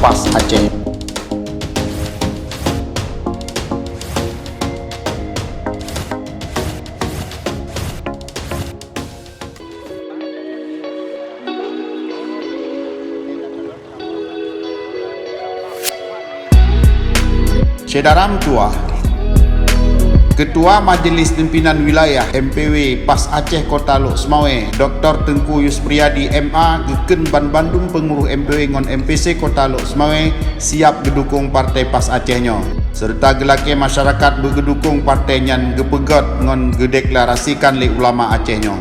PAS Aceh. Sedaram Tua, Ketua Majelis Pimpinan Wilayah MPW PAS Aceh Kota Lok Semawe, Dr. Tengku Yuspriyadi MA, Geken Ban Bandung Penguruh MPW ngon MPC Kota Lok Semawe siap gedukung partai PAS Acehnya. Serta gelake masyarakat bergedukung partai nyan gepegot ngon gedeklarasikan le ulama Acehnya.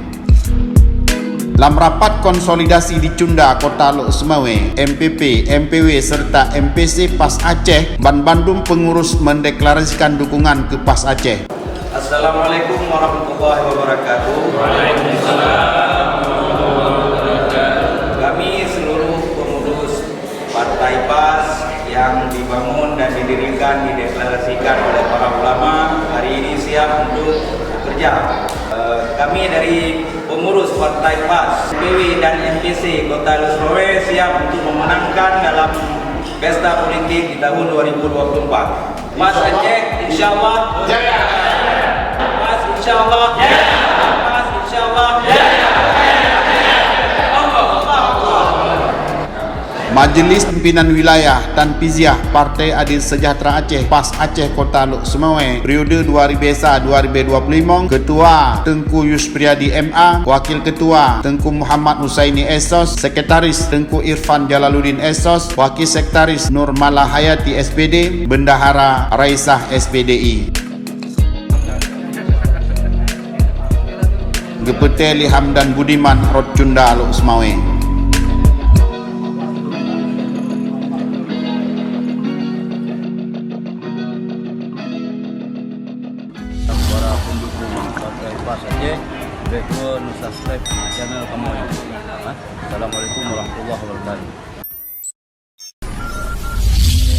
Dalam rapat konsolidasi di Cunda Kota Lok Semawe, MPP, MPW serta MPC PAS Aceh, Ban Bandung pengurus mendeklarasikan dukungan ke PAS Aceh. Assalamualaikum warahmatullahi wabarakatuh. Waalaikumsalam warahmatullahi wabarakatuh. Kami seluruh pengurus Partai PAS yang dibangun dan didirikan, dideklarasikan oleh para ulama hari ini siap untuk bekerja. Kami dari pengurus Partai PAS, MPW dan MPC Kota Lok Semawe siap untuk memenangkan dalam pesta politik di tahun 2024. PAS Aceh insyaallah jaya. PAS insyaallah jaya. PAS insyaallah jaya. Majelis Pimpinan Wilayah Tanfiziah Partai Adil Sejahtera Aceh PAS Aceh Kota Lok Semawe periode 2020-2025, Ketua Tengku Yuspriyadi MA, Wakil Ketua Tengku Muhammad Husaini Esos, Sekretaris Tengku Irfan Jalaluddin Esos, Wakil Sekretaris Nur Malah Hayati SPD, Bendahara Raisah SPDI. Gepete Liham dan Budiman Rot Cunda Lok Semawe. Para pendukung Partai PAS Aceh, subscribe channel kami. Assalamualaikum warahmatullahi wabarakatuh.